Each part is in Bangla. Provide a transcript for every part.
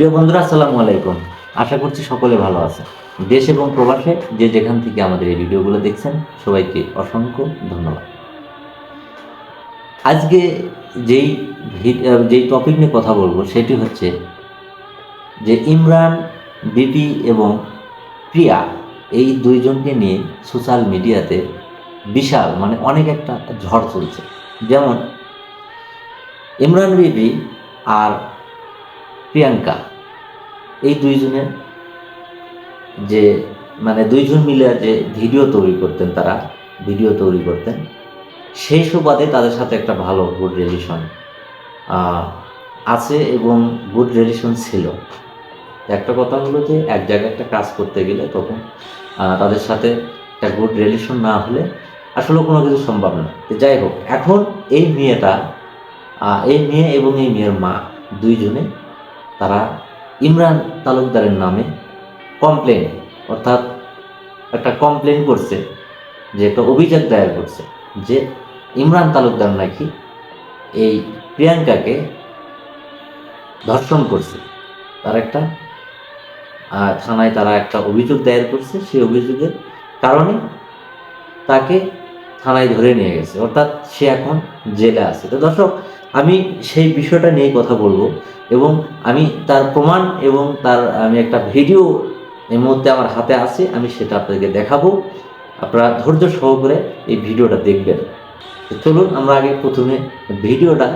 প্রিয় বন্ধুরা, আসসালামু আলাইকুম। আশা করছি সকলে ভালো আছে। দেশ এবং প্রবাসে যে যেখান থেকে আমাদের এই ভিডিওগুলো দেখছেন, সবাইকে অসংখ্য ধন্যবাদ। আজকে যেই যেই টপিক নিয়ে কথা বলবো সেটি হচ্ছে যে ইমরান বিপি এবং প্রিয়া এই দুইজনকে নিয়ে সোশ্যাল মিডিয়াতে বিশাল অনেক একটা ঝড় চলছে। যেমন ইমরান বিপি আর প্রিয়াঙ্কা এই দুইজনের যে দুইজন মিলে যে ভিডিও তৈরি করতেন, তারা ভিডিও তৈরি করতেন, সেই সুবাদে তাদের সাথে একটা ভালো গুড রিলেশন আছে এবং গুড রিলেশন ছিল। একটা কথা হলো যে এক জায়গায় একটা কাজ করতে গেলে তখন তাদের সাথে একটা গুড রিলেশন না হলে আসলে কোনো কিছু সম্ভব না। তো যাই হোক, এখন এই মেয়েটা এই মেয়ে এবং এই মেয়ের মা দুইজনে তারা ইমরান তালুকদারের নামে কমপ্লেন, অর্থাৎ একটা কমপ্লেন করছে, যে একটা অভিযোগ দায়ের করছে যে ইমরান তালুকদার নাকি এই প্রিয়াঙ্কাকে ধর্ষণ করছে। তার একটা থানায় তারা একটা অভিযোগ দায়ের করছে। সেই অভিযোগের কারণে তাকে থানায় ধরে নিয়ে গেছে, অর্থাৎ সে এখন জেলে আছে। তো দর্শক, আমি সেই বিষয়টা নিয়ে কথা বলবো এবং আমি তার প্রমাণ এবং আমি একটা ভিডিও এই মুহূর্তে আমার হাতে আছে, আমি সেটা আপনাদেরকে দেখাবো। আপনারা ধৈর্য সহকারে এই ভিডিওটা দেখবেন। তো চলুন আমরা আগে প্রথমে ভিডিওটা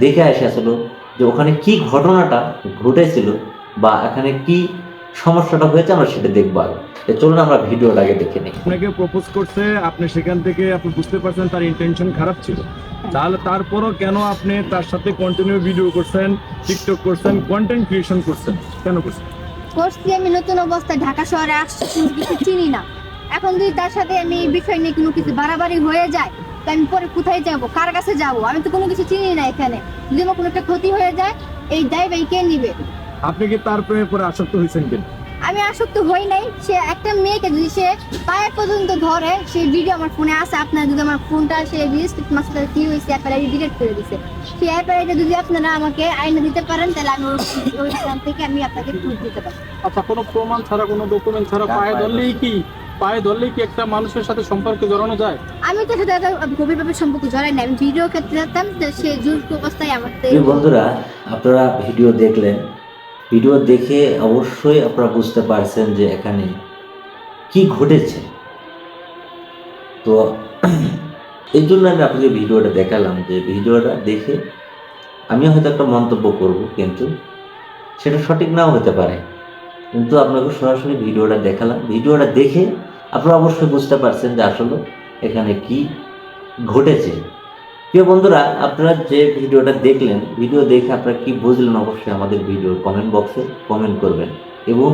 দেখে আসি, আসলে যে ওখানে কি ঘটনাটা ঘটেছিল বা এখানে কি সমস্যাটা হয়েছে আমরা সেটা দেখবো আগে। তো চলুন আমরা ভিডিওটা আগে দেখে নিই। আপনাকে প্রপোজ করছে, আপনি সেখান থেকে আপনি বুঝতে পারছেন তার ইন্টেনশন খারাপ ছিল, তাহলে তারপরও কেন আপনি তার সাথে কন্টিনিউ ভিডিও করছেন, টিকটক করছেন, কন্টেন্ট ক্রিয়েশন করছেন, কেন করছেন? করছি আমি নতুন অবস্থায় ঢাকা শহরে আসছি, কোনো কিছু চিনি না। এখন যদি তার সাথে আমি এই বিষয় নিয়ে কোনো কিছু বাড়াবাড়ি হয়ে যায়, তো আমি পরে কোথায় যাব, কার কাছে যাব? আমি তো কোনো কিছু চিনি না। এখানে যদি আমার কোনো একটা ক্ষতি হয়ে যায়, এই দায় ভাই কে নিবে? আপনি কি তার প্রেমে পরে আসক্ত হয়েছেন কেন? আমি আসক্ত হই নাই। সে একটা মেয়েকে যদি সে পায়ে পর্যন্ত ধরে, সেই ভিডিও আমার ফোনে আছে। আপনার যদি আমার ফোনটা সে রেজিস্ট্রেট মাসে কি হয়েছে অ্যাপের ডিলিট করে দিছে, সেই অ্যাপের যদি আপনারা আমাকে আইনে দিতে পারেন, তাহলে আমি ওইখান থেকে আমি আপনাকে প্রুফ দিতে পারি। আচ্ছা, কোনো প্রমাণ ছাড়া, কোনো ডকুমেন্ট ছাড়া পায়ে ধরলেই কি একটা মানুষের সাথে সম্পর্কে জড়ানো যায়? আমি তো সাথে গভীরভাবে সম্পর্ক জড়াই না। আমি ভিডিও ক্ষেত্রে যেতাম, তো সে জোর অবস্থায় আমার বন্ধুরা, আপনারা ভিডিও দেখলেন। ভিডিও দেখে অবশ্যই আপনারা বুঝতে পারছেন যে এখানে কি ঘটেছে। তো এই জন্য আমি আপনাকে ভিডিওটা দেখালাম, যে ভিডিওটা দেখে আমি হয়তো একটা মন্তব্য করব, কিন্তু সেটা সঠিক নাও হতে পারে। কিন্তু আপনাকে সরাসরি ভিডিওটা দেখালাম। ভিডিওটা দেখে আপনারা অবশ্যই বুঝতে পারছেন যে আসলে এখানে কি ঘটেছে। প্রিয় বন্ধুরা, আপনারা যে ভিডিওটা দেখলেন, ভিডিও দেখে আপনারা কি বুঝলেন অবশ্যই আমাদের ভিডিওর কমেন্ট বক্সে কমেন্ট করবেন এবং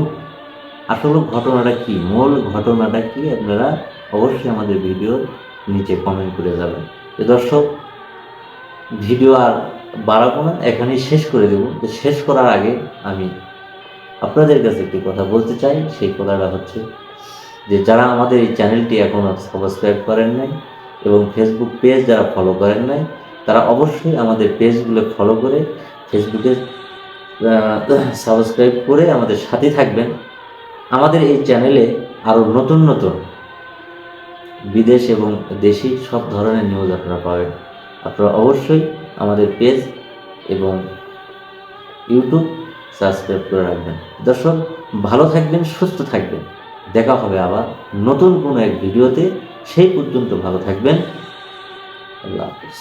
আসলে ঘটনাটা কি, মূল ঘটনাটা কি, আপনারা অবশ্যই আমাদের ভিডিওর নিচে কমেন্ট করে যাবেন। তো দর্শক, ভিডিও আর বাড়াবো না, এখানেই শেষ করে দেব। তো শেষ করার আগে আমি আপনাদের কাছে একটি কথা বলতে চাই। সেই কথাটা হচ্ছে যে যারা আমাদের এই চ্যানেলটি এখনও সাবস্ক্রাইব করেন নাই এবং ফেসবুক পেজ যারা ফলো করেন নাই, তারা অবশ্যই আমাদের পেজগুলো ফলো করে ফেসবুকে সাবস্ক্রাইব করে আমাদের সাথে থাকবেন। আমাদের এই চ্যানেলে আরও নতুন নতুন বিদেশ এবং দেশি সব ধরনের নিউজ আপনারা পাবেন। আপনারা অবশ্যই আমাদের পেজ এবং ইউটিউব সাবস্ক্রাইব করে রাখবেন। দর্শক, ভালো থাকবেন, সুস্থ থাকবেন। দেখা হবে আবার নতুন কোনো এক ভিডিওতে। সেই পর্যন্ত ভালো থাকবেন। আল্লাহ হাফিজ।